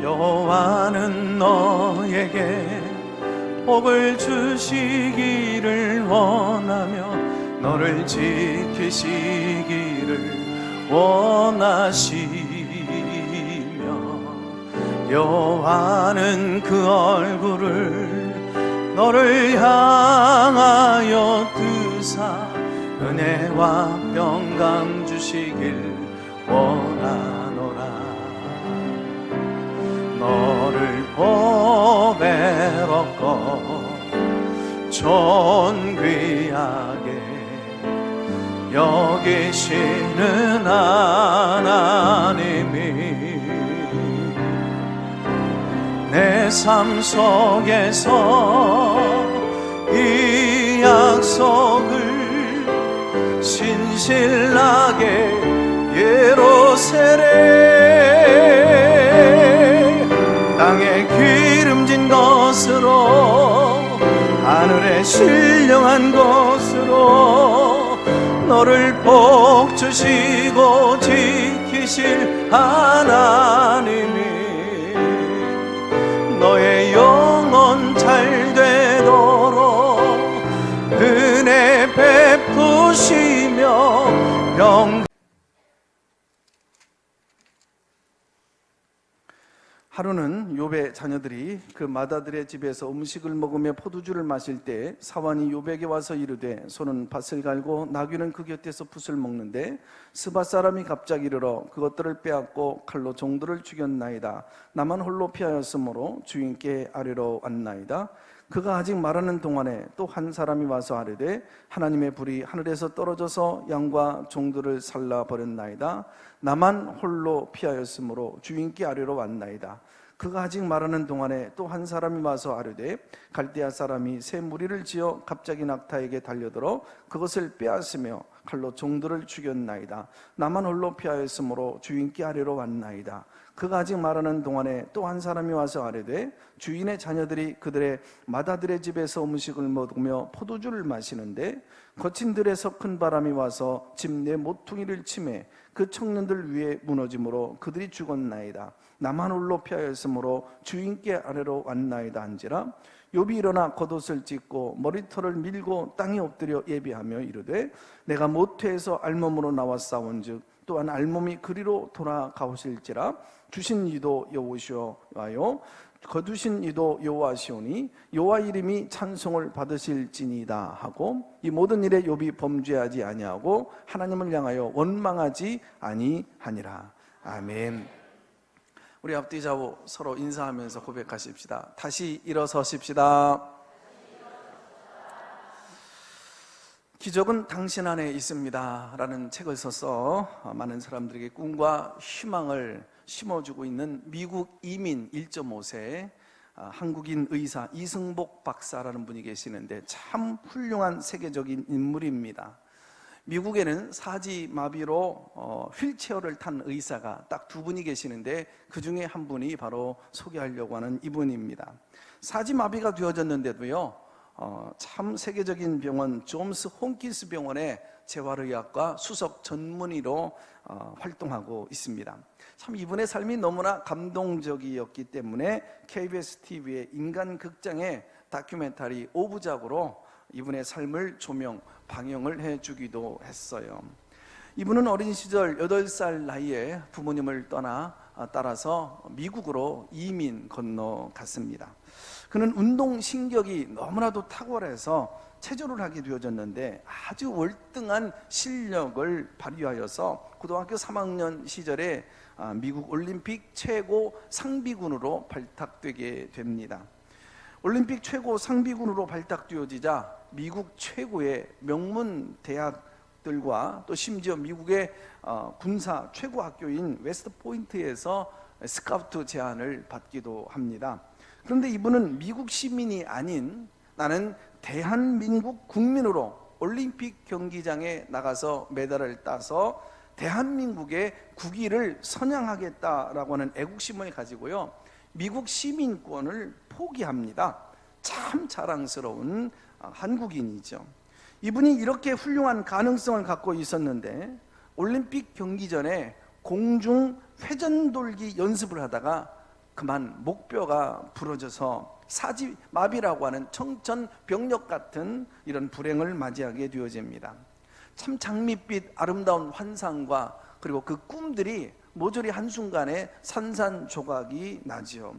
여호와는 너에게 복을 주시기를 원하며 너를 지키시기를 원하시며 여호와는 그 얼굴을 너를 향하여 드사 은혜와 평강 주시길 원하노라. 너를 보배롭고 존귀하게 여기시는 하나님이 내 삶 속에서 이 약속을 신실하게 예루살렘 땅에 기름진 것으로 하늘에 신령한 것으로 너를 복주시고 지키실 하나님이 너의 영혼 잘 되도록 은혜 베푸시며 병. 하루는 욥의 자녀들이 그 마다들의 집에서 음식을 먹으며 포도주를 마실 때 사환이 욥에게 와서 이르되 소는 밭을 갈고 나귀는 그 곁에서 붓을 먹는데 스바 사람이 갑자기 이르러 그것들을 빼앗고 칼로 종들을 죽였나이다. 나만 홀로 피하였으므로 주인께 아뢰러 왔나이다. 그가 아직 말하는 동안에 또 한 사람이 와서 아뢰되 하나님의 불이 하늘에서 떨어져서 양과 종들을 살라버렸나이다. 나만 홀로 피하였으므로 주인께 아뢰러 왔나이다. 그가 아직 말하는 동안에 또 한 사람이 와서 아뢰되 갈대아 사람이 새 무리를 지어 갑자기 낙타에게 달려들어 그것을 빼앗으며 칼로 종들을 죽였나이다. 나만 홀로 피하였으므로 주인께 아뢰러 왔나이다. 그가 아직 말하는 동안에 또 한 사람이 와서 아뢰되 주인의 자녀들이 그들의 마다들의 집에서 음식을 먹으며 포도주를 마시는데 거친 들에서 큰 바람이 와서 집 내 모퉁이를 치매 그 청년들 위에 무너짐으로 그들이 죽었나이다. 나만 홀로 피하였으므로 주인께 아뢰러 왔나이다 한지라. 욥이 일어나 겉옷을 찢고 머리털을 밀고 땅에 엎드려 예비하며 이르되 내가 모태에서 알몸으로 나와 싸운즉 또한 알몸이 그리로 돌아가오실지라. 주신 이도 여호와시오와요 거두신 이도 여호와시오니 여호와 이름이 찬송을 받으실지니이다 하고 이 모든 일에 욥이 범죄하지 아니하고 하나님을 향하여 원망하지 아니하니라. 아멘. 우리 앞뒤 좌우 서로 인사하면서 고백하십시다. 다시 일어서십시다. 기적은 당신 안에 있습니다 라는 책을 써서 많은 사람들에게 꿈과 희망을 심어주고 있는 미국 이민 1.5세 한국인 의사 이승복 박사라는 분이 계시는데 참 훌륭한 세계적인 인물입니다. 미국에는 사지마비로 휠체어를 탄 의사가 딱 2분이 계시는데 그 중에 한 분이 바로 소개하려고 하는 이분입니다. 사지마비가 되어졌는데도요 참 세계적인 병원 존스 홈킨스 병원의 재활의학과 수석 전문의로 활동하고 있습니다. 참 이분의 삶이 너무나 감동적이었기 때문에 KBS TV의 인간극장의 다큐멘터리 5부작으로 이분의 삶을 조명, 방영을 해주기도 했어요. 이분은 어린 시절 8살 나이에 부모님을 따라서 미국으로 이민 건너갔습니다. 그는 운동신경이 너무나도 탁월해서 체조를 하게 되어졌는데 아주 월등한 실력을 발휘하여서 고등학교 3학년 시절에 미국 올림픽 최고 상비군으로 발탁되게 됩니다. 올림픽 최고 상비군으로 발탁되어지자 미국 최고의 명문 대학들과 또 심지어 미국의 군사 최고 학교인 웨스트포인트에서 스카우트 제안을 받기도 합니다. 그런데 이분은 미국 시민이 아닌 나는 대한민국 국민으로 올림픽 경기장에 나가서 메달을 따서 대한민국의 국위를 선양하겠다라고 하는 애국심을 가지고요 미국 시민권을 포기합니다. 참 자랑스러운 한국인이죠. 이분이 이렇게 훌륭한 가능성을 갖고 있었는데 올림픽 경기 전에 공중 회전 돌기 연습을 하다가 그만 목뼈가 부러져서 사지마비라고 하는 청천벽력 같은 이런 불행을 맞이하게 되어집니다. 참 장밋빛 아름다운 환상과 그리고 그 꿈들이 모조리 한순간에 산산조각이 나지요.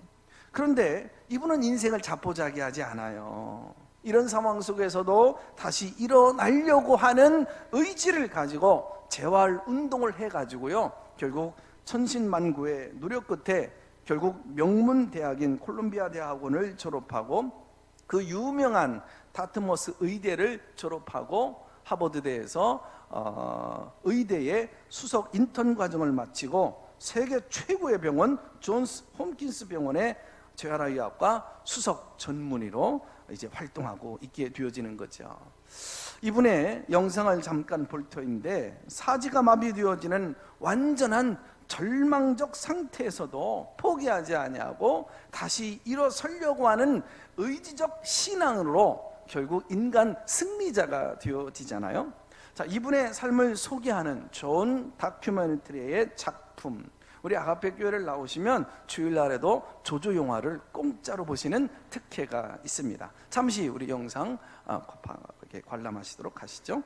그런데 이분은 인생을 자포자기하지 않아요. 이런 상황 속에서도 다시 일어나려고 하는 의지를 가지고 재활 운동을 해가지고요, 결국 천신만고의 노력 끝에 결국 명문 대학인 콜롬비아 대학원을 졸업하고 그 유명한 다트머스 의대를 졸업하고 하버드대에서 의대의 수석 인턴 과정을 마치고 세계 최고의 병원 존스 홈킨스 병원의 재활의학과 수석 전문의로 이제 활동하고 있게 되어지는 거죠. 이분의 영상을 잠깐 볼 터인데 사지가 마비되어지는 완전한 절망적 상태에서도 포기하지 아니하고 다시 일어서려고 하는 의지적 신앙으로 결국 인간 승리자가 되어지잖아요. 자, 이분의 삶을 소개하는 좋은 다큐멘터리의 작품, 우리 아가페 교회를 나오시면 주일날에도 조조 영화를 공짜로 보시는 특혜가 있습니다. 잠시 우리 영상 관람하시도록 하시죠.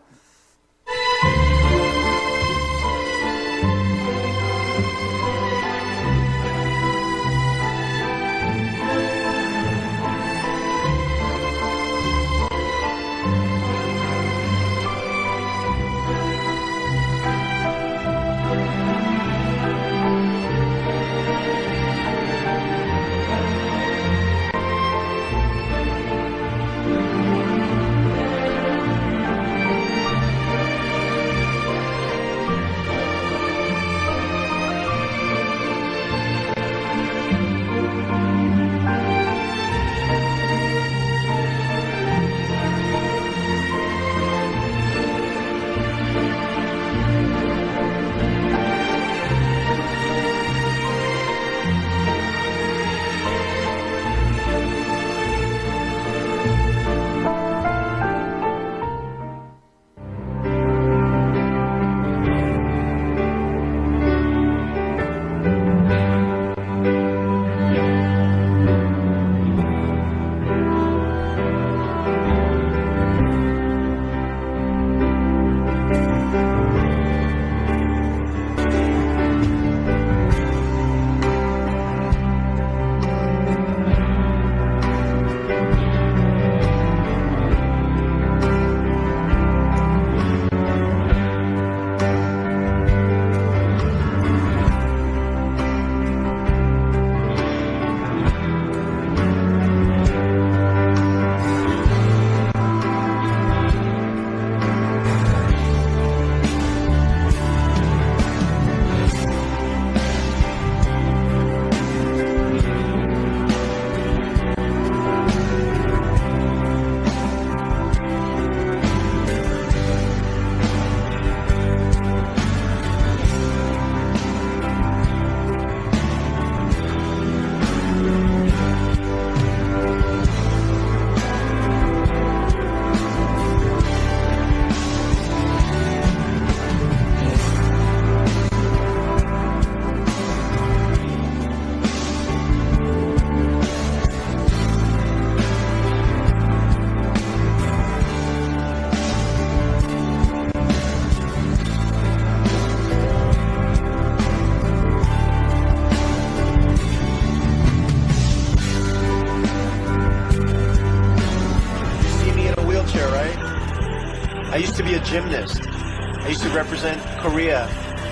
I used to be a gymnast. I used to represent Korea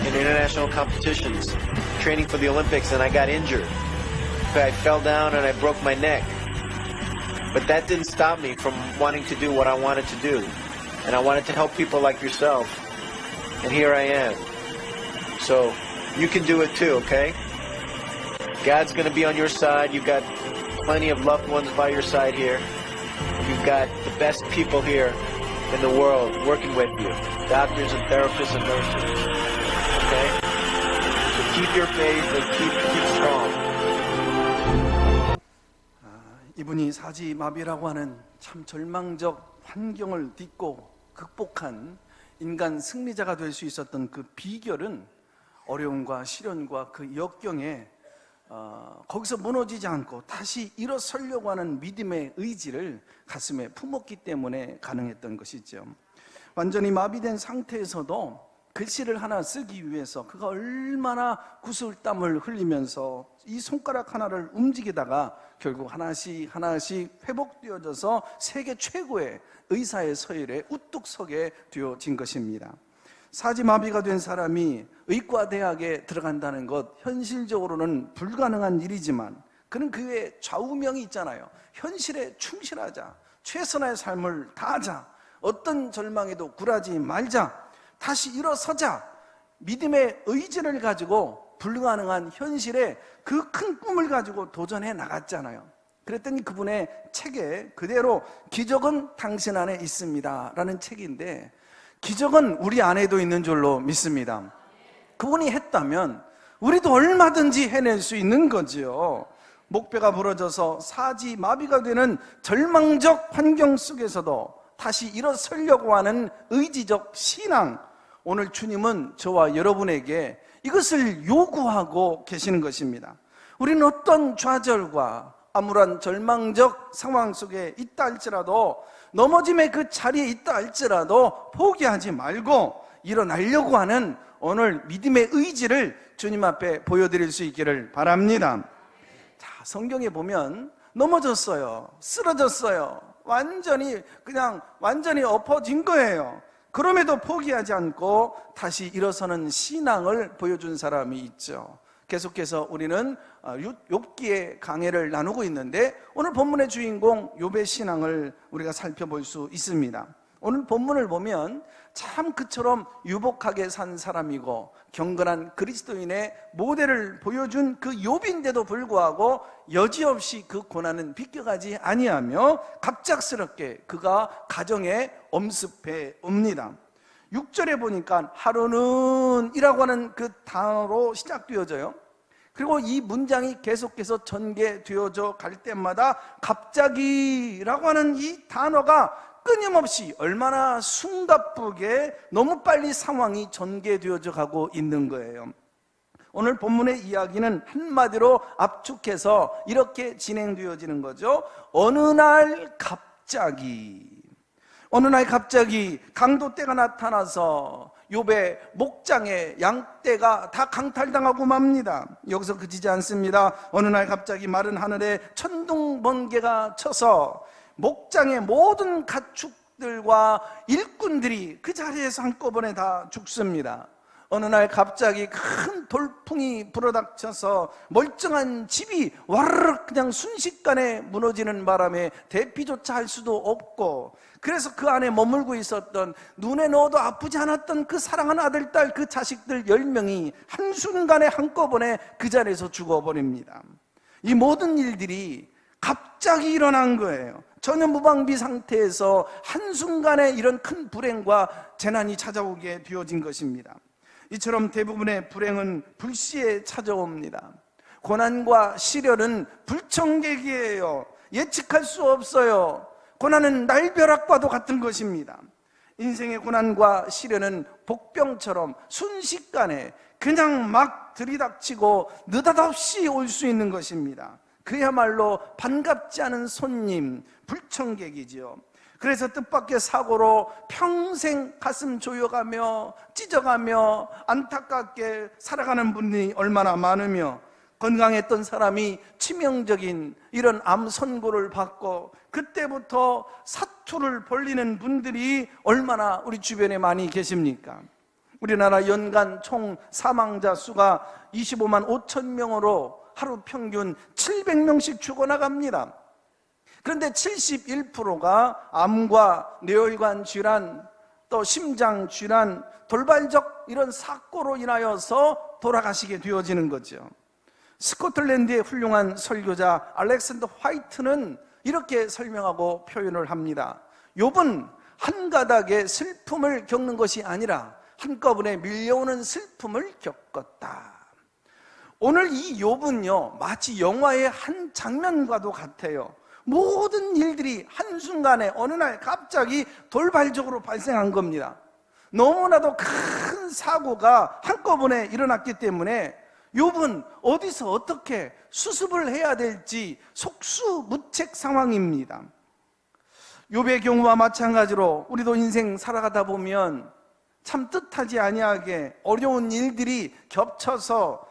in international competitions, training for the Olympics, and I got injured. I fell down and I broke my neck. But that didn't stop me from wanting to do what I wanted to do. And I wanted to help people like yourself. And here I am. So you can do it too, okay? God's going to be on your side. You've got plenty of loved ones by your side here. You've got the best people here in the world working with you. Doctors and therapists and nurses. Okay? So keep your faith and keep strong. 이분이 사지마비라고 하는 참 절망적 환경을 딛고 극복한 인간 승리자가 될 수 있었던 그 비결은 어려움과 시련과 그 역경에 거기서 무너지지 않고 다시 일어서려고 하는 믿음의 의지를 가슴에 품었기 때문에 가능했던 것이죠. 완전히 마비된 상태에서도 글씨를 하나 쓰기 위해서 그가 얼마나 구슬땀을 흘리면서 이 손가락 하나를 움직이다가 결국 하나씩 회복되어져서 세계 최고의 의사의 서열에 우뚝 서게 되어진 것입니다. 사지마비가 된 사람이 의과대학에 들어간다는 것, 현실적으로는 불가능한 일이지만 그는 그의 좌우명이 있잖아요. 현실에 충실하자, 최선의 삶을 다하자, 어떤 절망에도 굴하지 말자, 다시 일어서자, 믿음의 의지를 가지고 불가능한 현실에 그 큰 꿈을 가지고 도전해 나갔잖아요. 그랬더니 그분의 책에 그대로 기적은 당신 안에 있습니다 라는 책인데, 기적은 우리 안에도 있는 줄로 믿습니다. 그분이 했다면 우리도 얼마든지 해낼 수 있는 거지요. 목뼈가 부러져서 사지마비가 되는 절망적 환경 속에서도 다시 일어서려고 하는 의지적 신앙, 오늘 주님은 저와 여러분에게 이것을 요구하고 계시는 것입니다. 우리는 어떤 좌절과 암울한 절망적 상황 속에 있다 할지라도, 넘어짐의 그 자리에 있다 할지라도 포기하지 말고 일어나려고 하는 오늘 믿음의 의지를 주님 앞에 보여드릴 수 있기를 바랍니다. 자, 성경에 보면 넘어졌어요, 쓰러졌어요, 완전히 엎어진 거예요. 그럼에도 포기하지 않고 다시 일어서는 신앙을 보여준 사람이 있죠. 계속해서 우리는 욥기의 강해를 나누고 있는데, 오늘 본문의 주인공 욥의 신앙을 우리가 살펴볼 수 있습니다. 오늘 본문을 보면 참 그처럼 유복하게 산 사람이고 경건한 그리스도인의 모델을 보여준 그 욥인데도 불구하고 여지없이 그 고난은 비껴가지 아니하며 갑작스럽게 그가 가정에 엄습해 옵니다. 6절에 보니까 하루는 이라고 하는 그 단어로 시작되어져요. 그리고 이 문장이 계속해서 전개되어져 갈 때마다 갑자기라고 하는 이 단어가 끊임없이 얼마나 숨가쁘게 너무 빨리 상황이 전개되어져 가고 있는 거예요. 오늘 본문의 이야기는 한마디로 압축해서 이렇게 진행되어지는 거죠. 어느 날 갑자기 강도떼가 나타나서 욥의 목장에 양떼가 다 강탈당하고 맙니다. 여기서 그치지 않습니다. 어느 날 갑자기 마른 하늘에 천둥 번개가 쳐서 목장의 모든 가축들과 일꾼들이 그 자리에서 한꺼번에 다 죽습니다. 어느 날 갑자기 큰 돌풍이 불어닥쳐서 멀쩡한 집이 와르르 그냥 순식간에 무너지는 바람에 대피조차 할 수도 없고, 그래서 그 안에 머물고 있었던, 눈에 넣어도 아프지 않았던 그 사랑하는 아들, 딸, 그 자식들 10명이 한순간에 한꺼번에 그 자리에서 죽어버립니다. 이 모든 일들이 갑자기 일어난 거예요. 전혀 무방비 상태에서 한순간에 이런 큰 불행과 재난이 찾아오게 되어진 것입니다. 이처럼 대부분의 불행은 불시에 찾아옵니다. 고난과 시련은 불청객이에요. 예측할 수 없어요. 고난은 날벼락과도 같은 것입니다. 인생의 고난과 시련은 복병처럼 순식간에 그냥 막 들이닥치고 느닷없이 올 수 있는 것입니다. 그야말로 반갑지 않은 손님, 불청객이지요. 그래서 뜻밖의 사고로 평생 가슴 조여가며 찢어가며 안타깝게 살아가는 분이 얼마나 많으며, 건강했던 사람이 치명적인 이런 암 선고를 받고 그때부터 사투를 벌리는 분들이 얼마나 우리 주변에 많이 계십니까? 우리나라 연간 총 사망자 수가 25만 5천 명으로 하루 평균 700명씩 죽어나갑니다. 그런데 71%가 암과 뇌혈관 질환, 또 심장 질환, 돌발적 이런 사고로 인하여서 돌아가시게 되어지는 거죠. 스코틀랜드의 훌륭한 설교자 알렉산더 화이트는 이렇게 설명하고 표현을 합니다. 욥은 한 가닥의 슬픔을 겪는 것이 아니라 한꺼번에 밀려오는 슬픔을 겪었다. 오늘 이 욥은요, 마치 영화의 한 장면과도 같아요. 모든 일들이 한순간에 어느 날 갑자기 돌발적으로 발생한 겁니다. 너무나도 큰 사고가 한꺼번에 일어났기 때문에 욥은 어디서 어떻게 수습을 해야 될지 속수무책 상황입니다. 욥의 경우와 마찬가지로 우리도 인생 살아가다 보면 참 뜻하지 아니하게 어려운 일들이 겹쳐서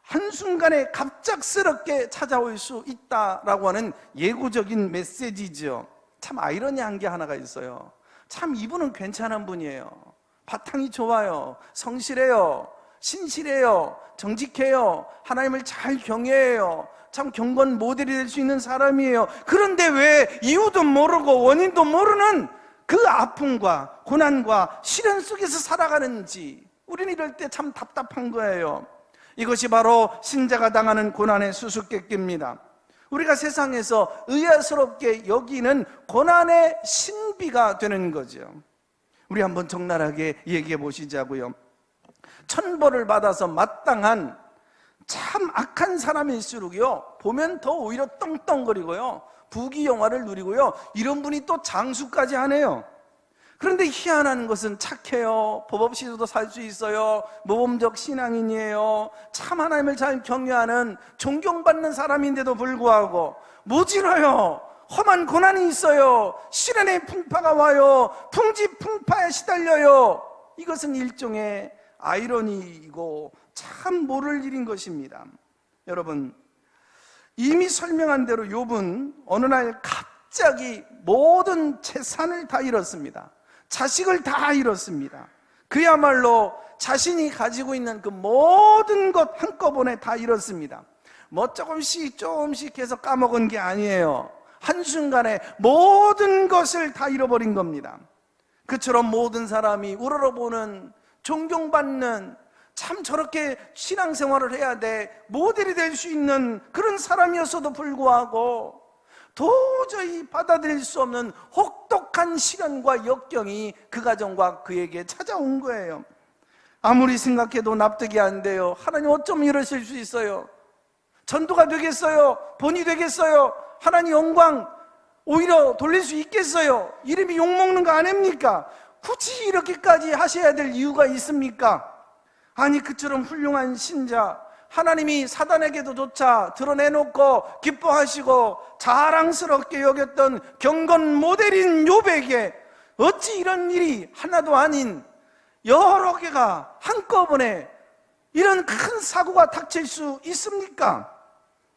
한순간에 갑작스럽게 찾아올 수 있다라고 하는 예고적인 메시지죠. 참 아이러니한 게 하나가 있어요. 참 이분은 괜찮은 분이에요. 바탕이 좋아요. 성실해요. 신실해요. 정직해요. 하나님을 잘 경외해요. 참 경건 모델이 될 수 있는 사람이에요. 그런데 왜 이유도 모르고 원인도 모르는 그 아픔과 고난과 시련 속에서 살아가는지 우리는 이럴 때 참 답답한 거예요. 이것이 바로 신자가 당하는 고난의 수수께끼입니다. 우리가 세상에서 의아스럽게 여기는 고난의 신비가 되는 거죠. 우리 한번 적나라하게 얘기해 보시자고요. 천벌을 받아서 마땅한 참 악한 사람일수록요, 보면 더 오히려 떵떵거리고요, 부귀영화를 누리고요, 이런 분이 또 장수까지 하네요. 그런데 희한한 것은 착해요. 법 없이도 살 수 있어요. 모범적 신앙인이에요. 참 하나님을 잘 경외하는 존경받는 사람인데도 불구하고 모질어요. 험한 고난이 있어요. 시련의 풍파가 와요. 풍지풍파에 시달려요. 이것은 일종의 아이러니이고 참 모를 일인 것입니다. 여러분, 이미 설명한 대로 욥은 어느 날 갑자기 모든 재산을 다 잃었습니다. 자식을 다 잃었습니다. 그야말로 자신이 가지고 있는 그 모든 것 한꺼번에 다 잃었습니다. 뭐 조금씩 해서 까먹은 게 아니에요. 한순간에 모든 것을 다 잃어버린 겁니다. 그처럼 모든 사람이 우러러보는, 존경받는, 참 저렇게 신앙생활을 해야 돼, 모델이 될 수 있는 그런 사람이었어도 불구하고 도저히 받아들일 수 없는 혹독한 시련과 역경이 그 가정과 그에게 찾아온 거예요. 아무리 생각해도 납득이 안 돼요. 하나님 어쩜 이러실 수 있어요? 전도가 되겠어요? 본이 되겠어요? 하나님 영광 오히려 돌릴 수 있겠어요? 이름이 욕먹는 거 아닙니까? 굳이 이렇게까지 하셔야 될 이유가 있습니까? 아니, 그처럼 훌륭한 신자, 하나님이 사단에게도 조차 드러내놓고 기뻐하시고 자랑스럽게 여겼던 경건 모델인 욥에게 어찌 이런 일이 하나도 아닌 여러 개가 한꺼번에 이런 큰 사고가 닥칠 수 있습니까?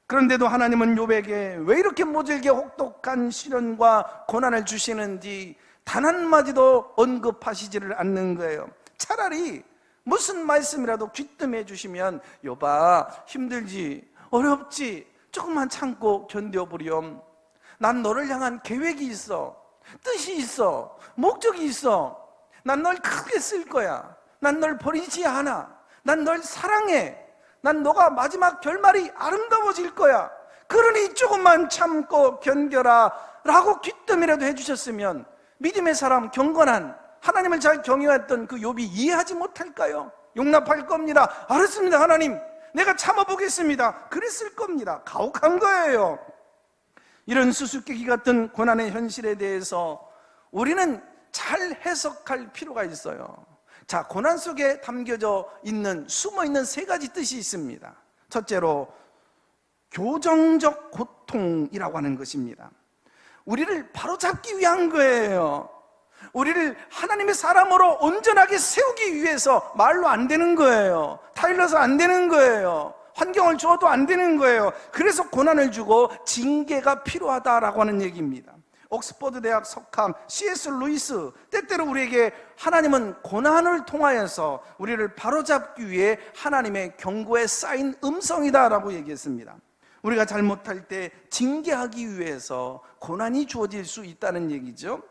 그런데도 하나님은 욥에게 왜 이렇게 모질게 혹독한 시련과 고난을 주시는지 단 한마디도 언급하시지를 않는 거예요. 차라리 무슨 말씀이라도 귀뜸해 주시면, 욥아, 힘들지, 어렵지, 조금만 참고 견뎌보렴. 난 너를 향한 계획이 있어, 뜻이 있어, 목적이 있어. 난 널 크게 쓸 거야. 난 널 버리지 않아. 난 널 사랑해. 난 너가 마지막 결말이 아름다워질 거야. 그러니 조금만 참고 견뎌라 라고 귀뜸이라도 해주셨으면 믿음의 사람, 경건한, 하나님을 잘 경외했던 그 욥이 이해하지 못할까요? 용납할 겁니다. 알았습니다, 하나님, 내가 참아보겠습니다. 그랬을 겁니다. 가혹한 거예요. 이런 수수께끼 같은 고난의 현실에 대해서 우리는 잘 해석할 필요가 있어요. 자, 고난 속에 담겨져 있는, 숨어있는 세 가지 뜻이 있습니다. 첫째로 교정적 고통이라고 하는 것입니다. 우리를 바로잡기 위한 거예요. 우리를 하나님의 사람으로 온전하게 세우기 위해서. 말로 안 되는 거예요. 타일러서 안 되는 거예요. 환경을 주어도 안 되는 거예요. 그래서 고난을 주고 징계가 필요하다라고 하는 얘기입니다. 옥스퍼드 대학 석학 C.S. 루이스, 때때로 우리에게 하나님은 고난을 통하여서 우리를 바로잡기 위해 하나님의 경고에 쌓인 음성이다라고 얘기했습니다. 우리가 잘못할 때 징계하기 위해서 고난이 주어질 수 있다는 얘기죠.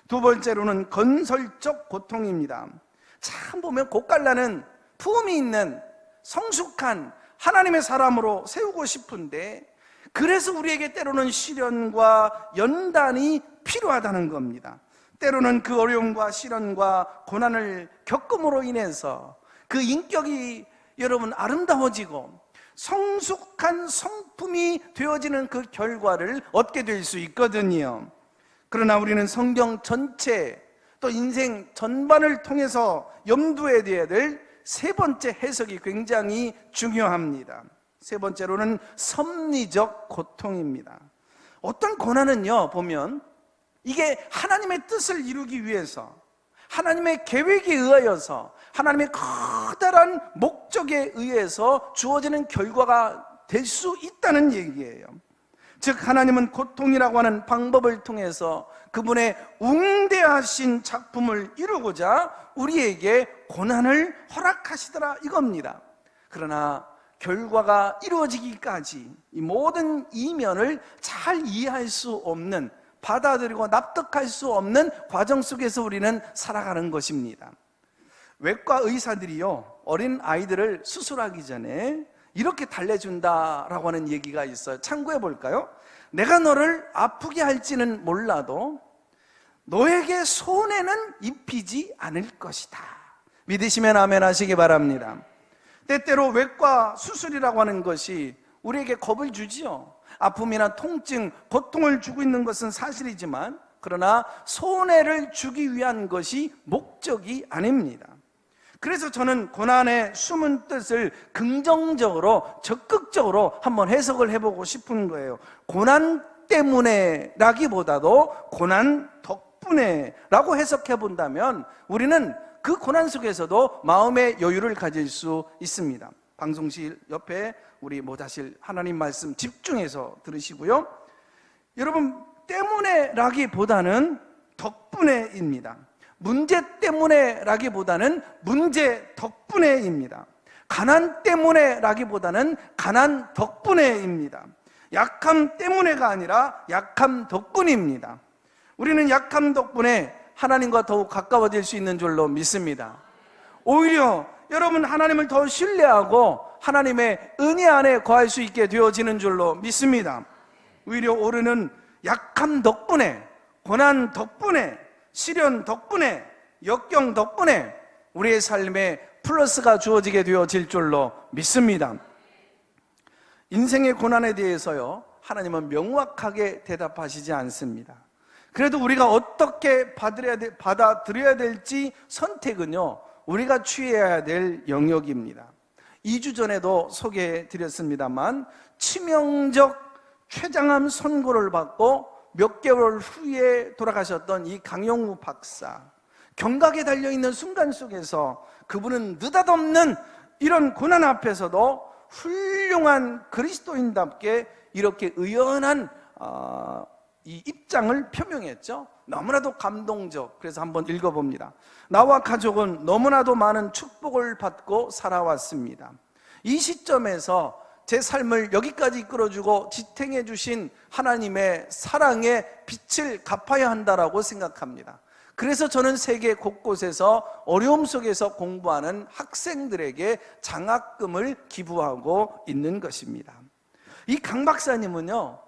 두 번째로는 건설적 고통입니다. 참 보면 고깔나는, 품이 있는, 성숙한 하나님의 사람으로 세우고 싶은데, 그래서 우리에게 때로는 시련과 연단이 필요하다는 겁니다. 때로는 그 어려움과 시련과 고난을 겪음으로 인해서 그 인격이 여러분 아름다워지고 성숙한 성품이 되어지는 그 결과를 얻게 될 수 있거든요. 그러나 우리는 성경 전체 또 인생 전반을 통해서 염두에 둬야 될 세 번째 해석이 굉장히 중요합니다. 세 번째로는 섭리적 고통입니다. 어떤 고난은요, 보면 이게 하나님의 뜻을 이루기 위해서, 하나님의 계획에 의하여서, 하나님의 커다란 목적에 의해서 주어지는 결과가 될 수 있다는 얘기예요. 즉 하나님은 고통이라고 하는 방법을 통해서 그분의 웅대하신 작품을 이루고자 우리에게 고난을 허락하시더라 이겁니다. 그러나 결과가 이루어지기까지 이 모든 이면을 잘 이해할 수 없는, 받아들이고 납득할 수 없는 과정 속에서 우리는 살아가는 것입니다. 외과 의사들이요, 어린 아이들을 수술하기 전에 이렇게 달래준다라고 하는 얘기가 있어요. 참고해 볼까요? 내가 너를 아프게 할지는 몰라도 너에게 손해는 입히지 않을 것이다. 믿으시면 아멘 하시기 바랍니다. 때때로 외과 수술이라고 하는 것이 우리에게 겁을 주지요. 아픔이나 통증, 고통을 주고 있는 것은 사실이지만 그러나 손해를 주기 위한 것이 목적이 아닙니다. 그래서 저는 고난의 숨은 뜻을 긍정적으로, 적극적으로 한번 해석을 해보고 싶은 거예요. 고난 때문에 라기보다도 고난 덕분에 라고 해석해 본다면 우리는 그 고난 속에서도 마음의 여유를 가질 수 있습니다. 방송실 옆에 우리 모자실 하나님 말씀 집중해서 들으시고요. 여러분, 때문에 라기보다는 덕분에입니다. 문제 때문에 라기보다는 문제 덕분에입니다. 가난 때문에 라기보다는 가난 덕분에입니다. 약함 때문에가 아니라 약함 덕분입니다. 우리는 약함 덕분에 하나님과 더욱 가까워질 수 있는 줄로 믿습니다. 오히려 여러분, 하나님을 더 신뢰하고 하나님의 은혜 안에 거할 수 있게 되어지는 줄로 믿습니다. 오히려 오르는 약함 덕분에, 고난 덕분에, 시련 덕분에, 역경 덕분에 우리의 삶에 플러스가 주어지게 되어질 줄로 믿습니다. 인생의 고난에 대해서요, 하나님은 명확하게 대답하시지 않습니다. 그래도 우리가 어떻게 받아들여야 될지 선택은요, 우리가 취해야 될 영역입니다. 2주 전에도 소개해 드렸습니다만 치명적 췌장암 선고를 받고 몇 개월 후에 돌아가셨던 이 강용우 박사, 경각에 달려있는 순간 속에서 그분은 느닷없는 이런 고난 앞에서도 훌륭한 그리스도인답게 이렇게 의연한 이 입장을 표명했죠. 너무나도 감동적. 그래서 한번 읽어봅니다. 나와 가족은 너무나도 많은 축복을 받고 살아왔습니다. 이 시점에서 제 삶을 여기까지 이끌어주고 지탱해 주신 하나님의 사랑의 빛을 갚아야 한다라고 생각합니다. 그래서 저는 세계 곳곳에서 어려움 속에서 공부하는 학생들에게 장학금을 기부하고 있는 것입니다. 이 강 박사님은요,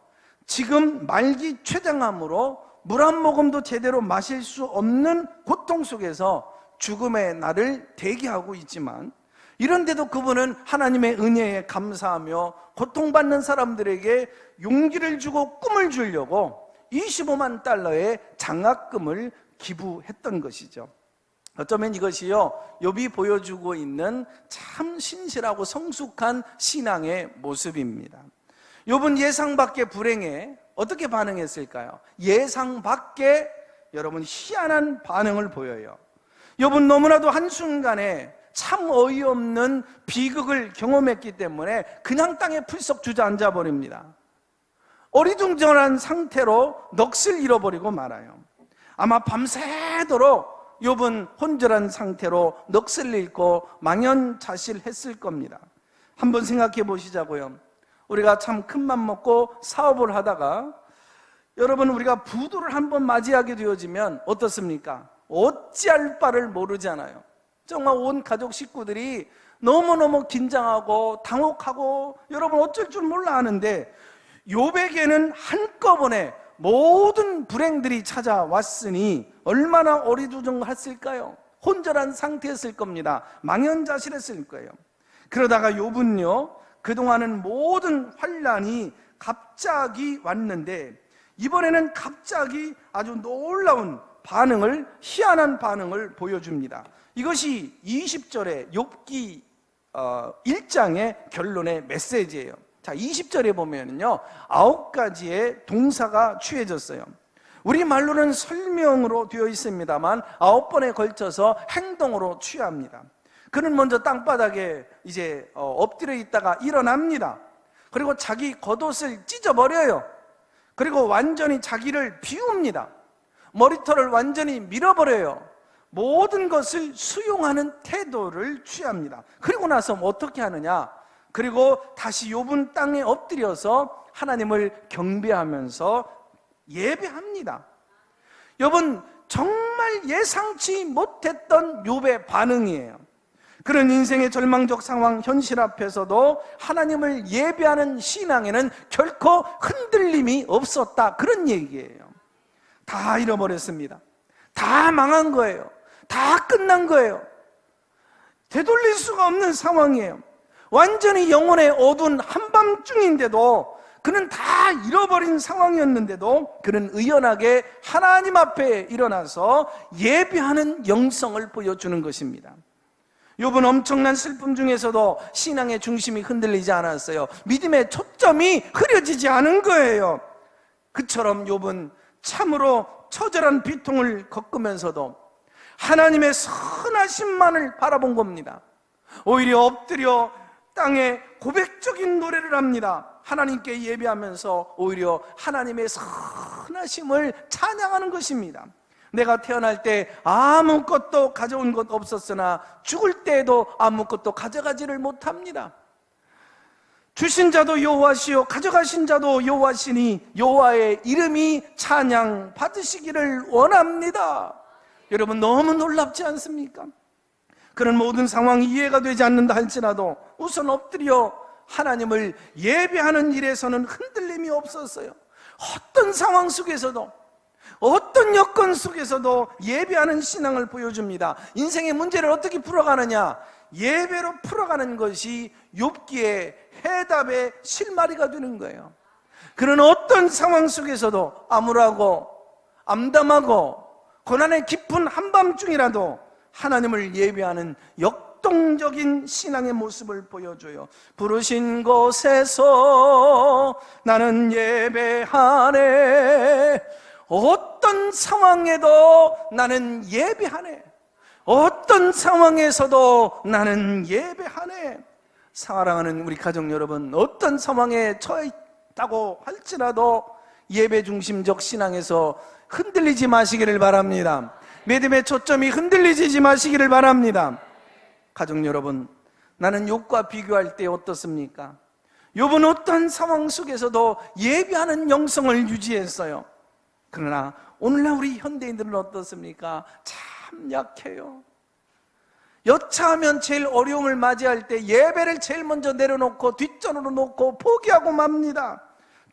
지금 말기 췌장암으로 물 한 모금도 제대로 마실 수 없는 고통 속에서 죽음의 날을 대기하고 있지만, 이런데도 그분은 하나님의 은혜에 감사하며 고통받는 사람들에게 용기를 주고 꿈을 주려고 25만 달러의 장학금을 기부했던 것이죠. 어쩌면 이것이요, 욥이 보여주고 있는 참 신실하고 성숙한 신앙의 모습입니다. 욥은 예상 밖의 불행에 어떻게 반응했을까요? 예상 밖의 여러분 희한한 반응을 보여요. 욥은 너무나도 한순간에 참 어이없는 비극을 경험했기 때문에 그냥 땅에 풀썩 주저앉아 버립니다. 어리둥절한 상태로 넋을 잃어버리고 말아요. 아마 밤새도록 욥은 혼절한 상태로 넋을 잃고 망연자실했을 겁니다. 한번 생각해 보시자고요. 우리가 참 큰맘 먹고 사업을 하다가 여러분, 우리가 부도를 한번 맞이하게 되어지면 어떻습니까? 어찌할 바를 모르잖아요. 정말 온 가족 식구들이 너무너무 긴장하고 당혹하고 여러분 어쩔 줄 몰라 하는데, 욥에게는 한꺼번에 모든 불행들이 찾아왔으니 얼마나 어리둥절했을까요? 혼절한 상태였을 겁니다. 망연자실했을 거예요. 그러다가 욥은요, 그동안은 모든 환란이 갑자기 왔는데 이번에는 갑자기 아주 놀라운 반응을, 희한한 반응을 보여줍니다. 이것이 20절의 욥기 1장의 결론의 메시지예요. 자, 20절에 보면요 9가지의 동사가 취해졌어요. 우리말로는 설명으로 되어 있습니다만 9번에 걸쳐서 행동으로 취합니다. 그는 먼저 땅바닥에 이제 엎드려 있다가 일어납니다. 그리고 자기 겉옷을 찢어버려요. 그리고 완전히 자기를 비웁니다. 머리털을 완전히 밀어버려요. 모든 것을 수용하는 태도를 취합니다. 그리고 나서 어떻게 하느냐? 그리고 다시 욥은 땅에 엎드려서 하나님을 경배하면서 예배합니다. 욥은 정말 예상치 못했던 욥의 반응이에요. 그런 인생의 절망적 상황, 현실 앞에서도 하나님을 예배하는 신앙에는 결코 흔들림이 없었다, 그런 얘기예요. 다 잃어버렸습니다. 다 망한 거예요. 다 끝난 거예요. 되돌릴 수가 없는 상황이에요. 완전히 영혼의 어두운 한밤중인데도 그는 다 잃어버린 상황이었는데도 그는 의연하게 하나님 앞에 일어나서 예배하는 영성을 보여주는 것입니다. 욥은 엄청난 슬픔 중에서도 신앙의 중심이 흔들리지 않았어요. 믿음의 초점이 흐려지지 않은 거예요. 그처럼 욥은 참으로 처절한 비통을 겪으면서도 하나님의 선하심만을 바라본 겁니다. 오히려 엎드려 땅에 고백적인 노래를 합니다. 하나님께 예배하면서 오히려 하나님의 선하심을 찬양하는 것입니다. 내가 태어날 때 아무것도 가져온 것 없었으나 죽을 때에도 아무것도 가져가지를 못합니다. 주신 자도 여호와시요 가져가신 자도 여호와시니 여호와의 이름이 찬양 받으시기를 원합니다. 여러분, 너무 놀랍지 않습니까? 그런 모든 상황이 이해가 되지 않는다 할지라도 우선 엎드려 하나님을 예배하는 일에서는 흔들림이 없었어요. 어떤 상황 속에서도, 어떤 여건 속에서도 예배하는 신앙을 보여줍니다. 인생의 문제를 어떻게 풀어가느냐? 예배로 풀어가는 것이 욥기의 해답의 실마리가 되는 거예요. 그런 어떤 상황 속에서도 암울하고 암담하고 고난의 깊은 한밤중이라도 하나님을 예배하는 역동적인 신앙의 모습을 보여줘요. 부르신 곳에서 나는 예배하네. 어떤 상황에도 나는 예배하네. 어떤 상황에서도 나는 예배하네. 사랑하는 우리 가족 여러분, 어떤 상황에 처해 있다고 할지라도 예배 중심적 신앙에서 흔들리지 마시기를 바랍니다. 믿음의 초점이 흔들리지 마시기를 바랍니다. 가족 여러분, 나는 욥과 비교할 때 어떻습니까? 욥은 어떤 상황 속에서도 예배하는 영성을 유지했어요. 그러나 오늘날 우리 현대인들은 어떻습니까? 참 약해요. 여차하면 제일 어려움을 맞이할 때 예배를 제일 먼저 내려놓고 뒷전으로 놓고 포기하고 맙니다.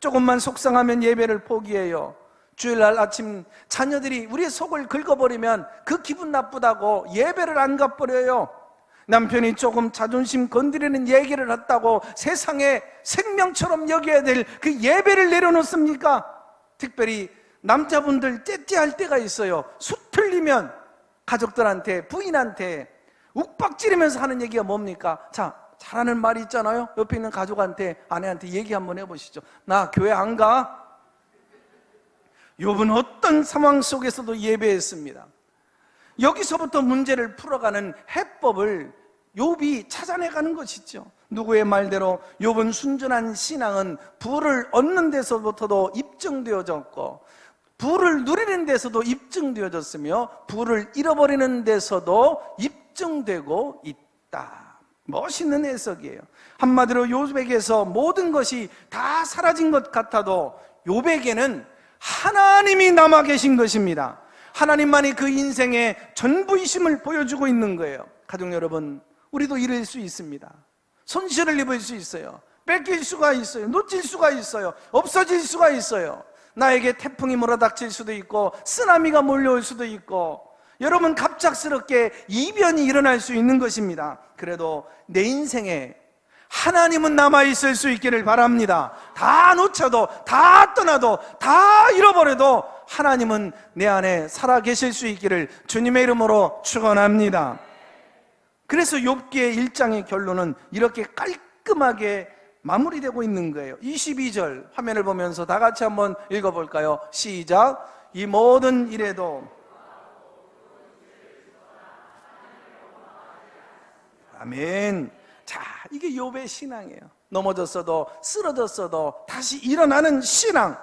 조금만 속상하면 예배를 포기해요. 주일날 아침 자녀들이 우리의 속을 긁어버리면 그 기분 나쁘다고 예배를 안 가버려요. 남편이 조금 자존심 건드리는 얘기를 했다고 세상에 생명처럼 여겨야 될 그 예배를 내려놓습니까? 특별히 남자분들 째째할 때가 있어요. 수 틀리면 가족들한테, 부인한테 욱박지르면서 하는 얘기가 뭡니까? 자, 잘하는 말이 있잖아요. 옆에 있는 가족한테, 아내한테 얘기 한번 해보시죠. 나 교회 안 가? 욥은 어떤 상황 속에서도 예배했습니다. 여기서부터 문제를 풀어가는 해법을 욥이 찾아내가는 것이죠. 누구의 말대로 욥은 순전한 신앙은 부를 얻는 데서부터도 입증되어졌고 부를 누리는 데서도 입증되어졌으며 부를 잃어버리는 데서도 입증되고 있다. 멋있는 해석이에요. 한마디로 욥에게서 모든 것이 다 사라진 것 같아도 욥에게는 하나님이 남아 계신 것입니다. 하나님만이 그 인생의 전부이심을 보여주고 있는 거예요. 가족 여러분, 우리도 잃을 수 있습니다. 손실을 입을 수 있어요. 뺏길 수가 있어요. 놓칠 수가 있어요. 없어질 수가 있어요. 나에게 태풍이 몰아닥칠 수도 있고 쓰나미가 몰려올 수도 있고 여러분 갑작스럽게 이변이 일어날 수 있는 것입니다. 그래도 내 인생에 하나님은 남아있을 수 있기를 바랍니다. 다 놓쳐도, 다 떠나도, 다 잃어버려도 하나님은 내 안에 살아계실 수 있기를 주님의 이름으로 축원합니다. 그래서 욥기의 1장의 결론은 이렇게 깔끔하게 마무리되고 있는 거예요. 22절 화면을 보면서 다 같이 한번 읽어볼까요? 시작. 이 모든 일에도 아멘. 자, 이게 욥의 신앙이에요. 넘어졌어도 쓰러졌어도 다시 일어나는 신앙.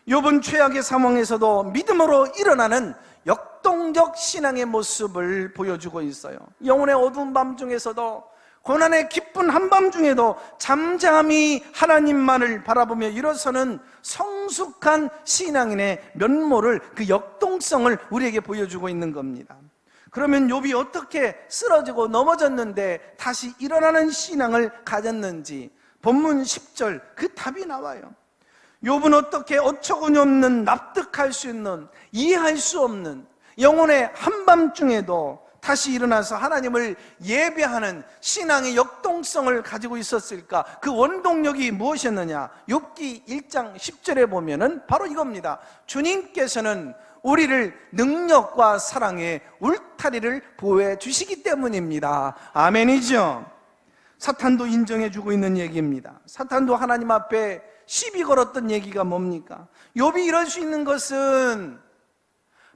욥은 최악의 상황에서도 믿음으로 일어나는 역동적 신앙의 모습을 보여주고 있어요. 영혼의 어두운 밤 중에서도, 고난의 기쁜 한밤중에도 잠잠히 하나님만을 바라보며 일어서는 성숙한 신앙인의 면모를, 그 역동성을 우리에게 보여주고 있는 겁니다. 그러면 욥이 어떻게 쓰러지고 넘어졌는데 다시 일어나는 신앙을 가졌는지 본문 10절 그 답이 나와요. 욥은 어떻게 어처구니 없는, 납득할 수 있는, 이해할 수 없는 영혼의 한밤중에도 다시 일어나서 하나님을 예배하는 신앙의 역동성을 가지고 있었을까? 그 원동력이 무엇이었느냐? 욥기 1장 10절에 보면은 바로 이겁니다. 주님께서는 우리를 능력과 사랑의 울타리를 보호해 주시기 때문입니다. 아멘이죠? 사탄도 인정해주고 있는 얘기입니다. 사탄도 하나님 앞에 시비 걸었던 얘기가 뭡니까? 욥이 이럴 수 있는 것은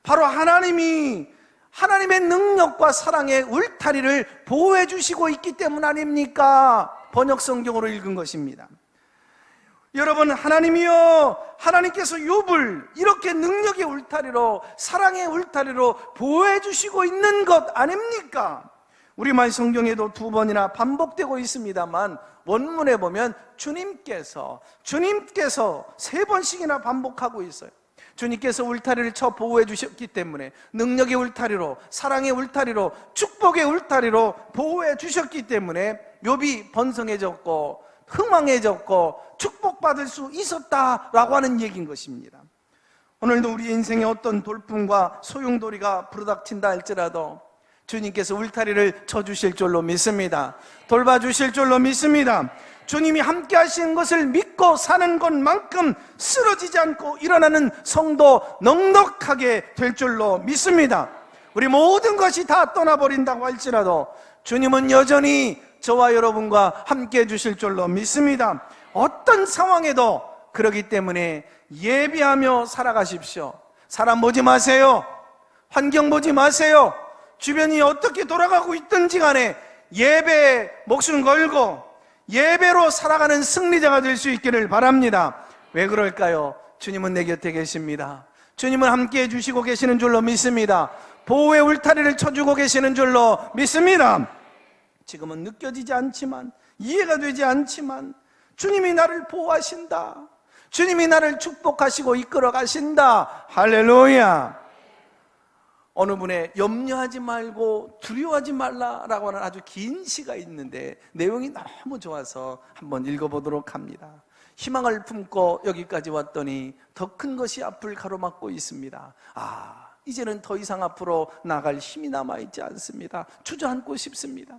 바로 하나님의 능력과 사랑의 울타리를 보호해 주시고 있기 때문 아닙니까? 번역 성경으로 읽은 것입니다. 여러분, 하나님께서 욥을 이렇게 능력의 울타리로, 사랑의 울타리로 보호해 주시고 있는 것 아닙니까? 우리말 성경에도 2번이나 반복되고 있습니다만 원문에 보면 주님께서 3번씩이나 반복하고 있어요. 주님께서 울타리를 쳐 보호해 주셨기 때문에, 능력의 울타리로, 사랑의 울타리로, 축복의 울타리로 보호해 주셨기 때문에 욥이 번성해졌고 흥왕해졌고 축복받을 수 있었다라고 하는 얘기인 것입니다. 오늘도 우리 인생에 어떤 돌풍과 소용돌이가 부르닥친다 할지라도 주님께서 울타리를 쳐주실 줄로 믿습니다. 돌봐주실 줄로 믿습니다. 주님이 함께 하시는 것을 믿고 사는 것만큼 쓰러지지 않고 일어나는 성도 넉넉하게 될 줄로 믿습니다. 우리 모든 것이 다 떠나버린다고 할지라도 주님은 여전히 저와 여러분과 함께 해주실 줄로 믿습니다. 어떤 상황에도 그러기 때문에 예비하며 살아가십시오. 사람 보지 마세요. 환경 보지 마세요. 주변이 어떻게 돌아가고 있든지 간에 예배에 목숨 걸고 예배로 살아가는 승리자가 될 수 있기를 바랍니다. 왜 그럴까요? 주님은 내 곁에 계십니다. 주님은 함께 해주시고 계시는 줄로 믿습니다. 보호의 울타리를 쳐주고 계시는 줄로 믿습니다. 지금은 느껴지지 않지만, 이해가 되지 않지만 주님이 나를 보호하신다. 주님이 나를 축복하시고 이끌어 가신다. 할렐루야. 어느 분의 염려하지 말고 두려워하지 말라라고 하는 아주 긴 시가 있는데 내용이 너무 좋아서 한번 읽어보도록 합니다. 희망을 품고 여기까지 왔더니 더 큰 것이 앞을 가로막고 있습니다. 이제는 더 이상 앞으로 나갈 힘이 남아있지 않습니다. 주저앉고 싶습니다.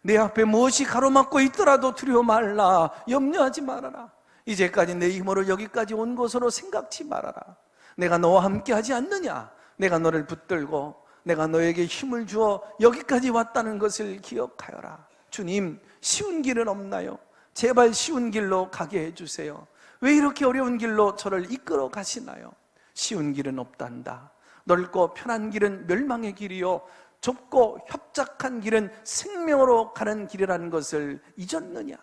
내 앞에 무엇이 가로막고 있더라도 두려워 말라. 염려하지 말아라. 이제까지 내 힘으로 여기까지 온 것으로 생각지 말아라. 내가 너와 함께 하지 않느냐? 내가 너를 붙들고 내가 너에게 힘을 주어 여기까지 왔다는 것을 기억하여라. 주님, 쉬운 길은 없나요? 제발 쉬운 길로 가게 해주세요. 왜 이렇게 어려운 길로 저를 이끌어 가시나요? 쉬운 길은 없단다. 넓고 편한 길은 멸망의 길이요 좁고 협착한 길은 생명으로 가는 길이라는 것을 잊었느냐?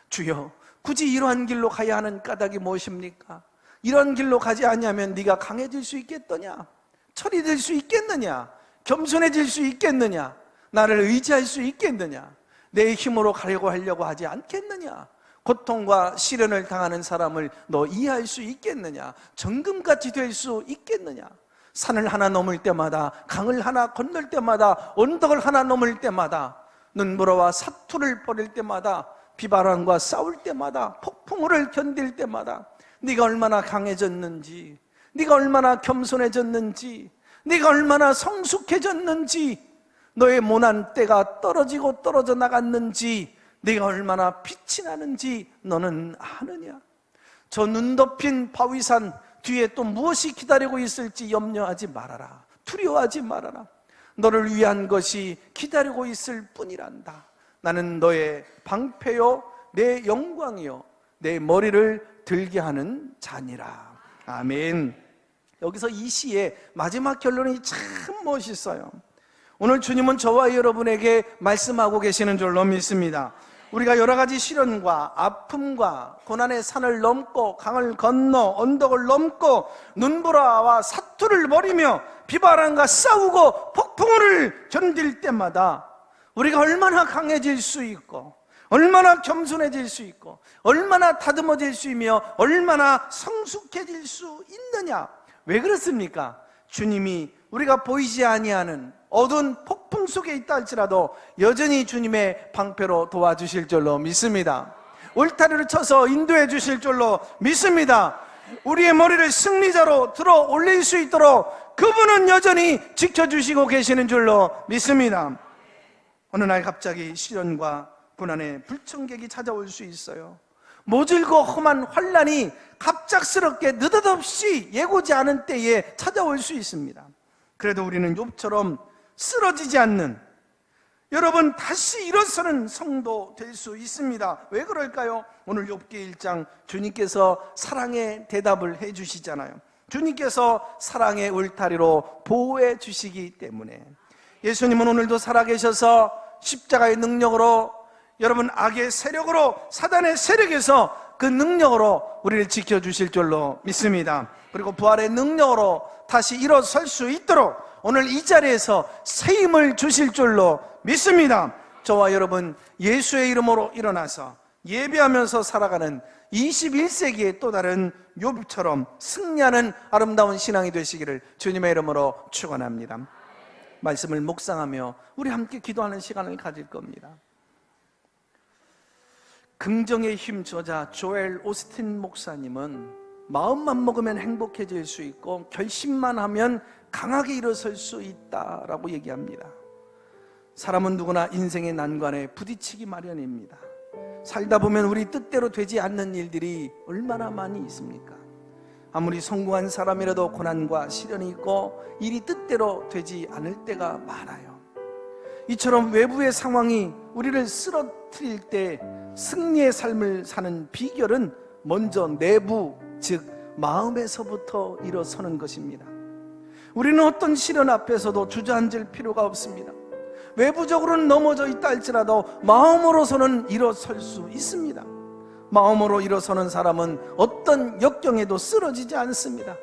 주여, 굳이 이러한 길로 가야 하는 까닭이 무엇입니까? 이런 길로 가지 않으면 네가 강해질 수 있겠더냐? 철이 될 수 있겠느냐? 겸손해질 수 있겠느냐? 나를 의지할 수 있겠느냐? 내 힘으로 가려고 하려고 하지 않겠느냐? 고통과 시련을 당하는 사람을 너 이해할 수 있겠느냐? 정금같이 될 수 있겠느냐? 산을 하나 넘을 때마다, 강을 하나 건널 때마다, 언덕을 하나 넘을 때마다, 눈보라와 사투를 벌일 때마다, 비바람과 싸울 때마다, 폭풍우를 견딜 때마다 네가 얼마나 강해졌는지, 네가 얼마나 겸손해졌는지, 네가 얼마나 성숙해졌는지, 너의 모난 때가 떨어지고 떨어져 나갔는지 내가 얼마나 빛이 나는지 너는 아느냐? 저 눈 덮인 바위산 뒤에 또 무엇이 기다리고 있을지 염려하지 말아라. 두려워하지 말아라. 너를 위한 것이 기다리고 있을 뿐이란다. 나는 너의 방패요 내 영광이요 내 머리를 들게 하는 자니라. 아멘. 여기서 이 시의 마지막 결론이 참 멋있어요. 오늘 주님은 저와 여러분에게 말씀하고 계시는 줄로 믿습니다. 우리가 여러 가지 시련과 아픔과 고난의 산을 넘고 강을 건너 언덕을 넘고 눈보라와 사투를 벌이며 비바람과 싸우고 폭풍을 견딜 때마다 우리가 얼마나 강해질 수 있고 얼마나 겸손해질 수 있고 얼마나 다듬어질 수 있며 얼마나 성숙해질 수 있느냐. 왜 그렇습니까? 주님이 우리가 보이지 아니하는 어두운 폭풍 속에 있다 할지라도 여전히 주님의 방패로 도와주실 줄로 믿습니다. 울타리를 쳐서 인도해 주실 줄로 믿습니다. 우리의 머리를 승리자로 들어 올릴 수 있도록 그분은 여전히 지켜주시고 계시는 줄로 믿습니다. 어느 날 갑자기 시련과 고난의 불청객이 찾아올 수 있어요. 모질고 험한 환난이 갑작스럽게 느닷없이 예고지 않은 때에 찾아올 수 있습니다. 그래도 우리는 욥처럼 쓰러지지 않는, 여러분 다시 일어서는 성도 될 수 있습니다. 왜 그럴까요? 오늘 욥기 1장 주님께서 사랑의 대답을 해 주시잖아요. 주님께서 사랑의 울타리로 보호해 주시기 때문에. 예수님은 오늘도 살아계셔서 십자가의 능력으로, 여러분 악의 세력으로, 사단의 세력에서 그 능력으로 우리를 지켜주실 줄로 믿습니다. 그리고 부활의 능력으로 다시 일어설 수 있도록 오늘 이 자리에서 새 힘을 주실 줄로 믿습니다. 저와 여러분 예수의 이름으로 일어나서 예배하면서 살아가는 21세기의 또 다른 욥처럼 승리하는 아름다운 신앙이 되시기를 주님의 이름으로 축원합니다. 말씀을 묵상하며 우리 함께 기도하는 시간을 가질 겁니다. 긍정의 힘 저자 조엘 오스틴 목사님은 마음만 먹으면 행복해질 수 있고 결심만 하면 강하게 일어설 수 있다라고 얘기합니다. 사람은 누구나 인생의 난관에 부딪히기 마련입니다. 살다 보면 우리 뜻대로 되지 않는 일들이 얼마나 많이 있습니까? 아무리 성공한 사람이라도 고난과 시련이 있고 일이 뜻대로 되지 않을 때가 많아요. 이처럼 외부의 상황이 우리를 쓰러뜨릴 때 승리의 삶을 사는 비결은 먼저 내부, 즉 마음에서부터 일어서는 것입니다. 우리는 어떤 시련 앞에서도 주저앉을 필요가 없습니다. 외부적으로는 넘어져 있다 할지라도 마음으로서는 일어설 수 있습니다. 마음으로 일어서는 사람은 어떤 역경에도 쓰러지지 않습니다.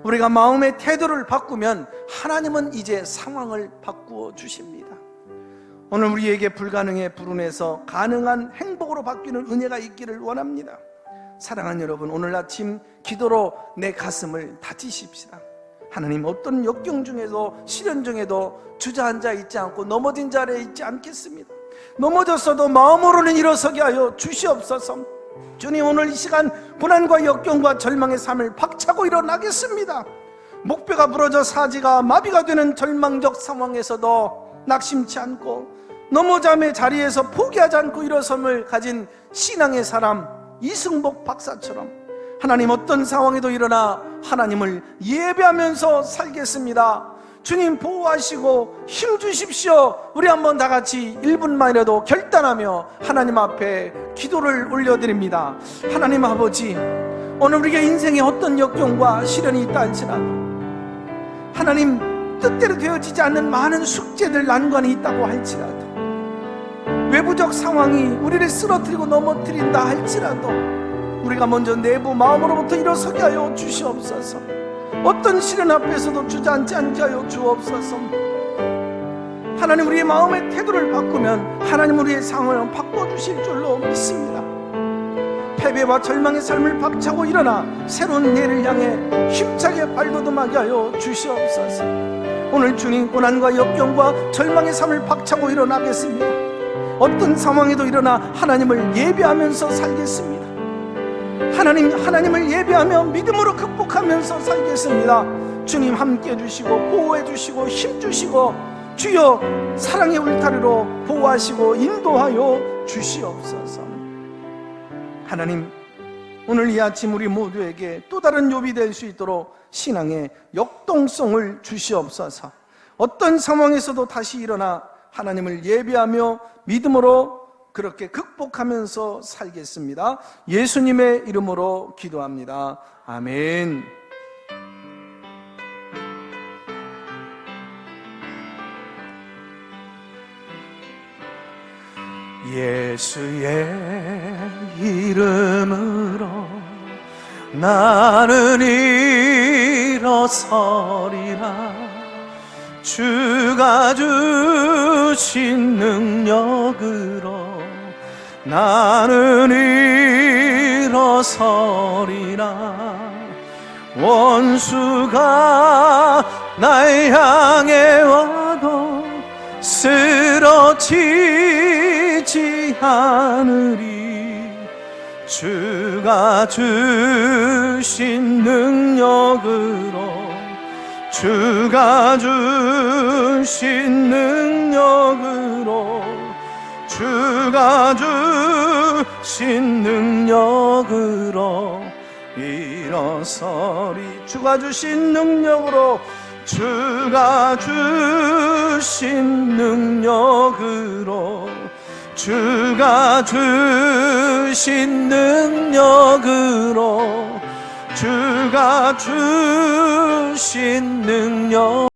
우리가 마음의 태도를 바꾸면 하나님은 이제 상황을 바꾸어 주십니다. 오늘 우리에게 불가능의 불운에서 가능한 행복으로 바뀌는 은혜가 있기를 원합니다. 사랑하는 여러분, 오늘 아침 기도로 내 가슴을 다지십시다. 하나님, 어떤 역경 중에도 시련 중에도 주저앉아 있지 않고 넘어진 자리에 있지 않겠습니다. 넘어졌어도 마음으로는 일어서게 하여 주시옵소서. 주님, 오늘 이 시간 고난과 역경과 절망의 삶을 박차고 일어나겠습니다. 목뼈가 부러져 사지가 마비가 되는 절망적 상황에서도 낙심치 않고 넘어짐의 자리에서 포기하지 않고 일어섬을 가진 신앙의 사람 이승복 박사처럼 하나님, 어떤 상황에도 일어나 하나님을 예배하면서 살겠습니다. 주님 보호하시고 힘 주십시오. 우리 한번 다 같이 1분만이라도 결단하며 하나님 앞에 기도를 올려드립니다. 하나님 아버지, 오늘 우리가 인생에 어떤 역경과 시련이 있다 할지라도 하나님 뜻대로 되어지지 않는 많은 숙제들, 난관이 있다고 할지라도 외부적 상황이 우리를 쓰러뜨리고 넘어뜨린다 할지라도 우리가 먼저 내부 마음으로부터 일어서게 하여 주시옵소서. 어떤 시련 앞에서도 주저앉지 않게 하여 주옵소서. 하나님, 우리의 마음의 태도를 바꾸면 하나님 우리의 상황을 바꿔주실 줄로 믿습니다. 패배와 절망의 삶을 박차고 일어나 새로운 내일을 향해 힘차게 발돋움하게 하여 주시옵소서. 오늘 주님, 고난과 역경과 절망의 삶을 박차고 일어나겠습니다. 어떤 상황에도 일어나 하나님을 예배하면서 살겠습니다. 하나님을 예배하며 믿음으로 극복하면서 살겠습니다. 주님 함께 해주시고 보호해 주시고 힘 주시고 주여 사랑의 울타리로 보호하시고 인도하여 주시옵소서. 하나님, 오늘 이 아침 우리 모두에게 또 다른 욥이 될 수 있도록 신앙의 역동성을 주시옵소서. 어떤 상황에서도 다시 일어나 하나님을 예배하며 믿음으로 그렇게 극복하면서 살겠습니다. 예수님의 이름으로 기도합니다. 아멘. 예수의 이름으로 나는 일어서리라. 주가 주신 능력으로 나는 일어서리라. 원수가 날 향해 와도 쓰러지지 않으리. 주가 주신 능력으로 주가 주신 능력으로 주가 주신 능력으로 일어서리. 주가 주신 능력으로 주가 주신 능력으로 주가 주신 능력으로 주가 주신 능력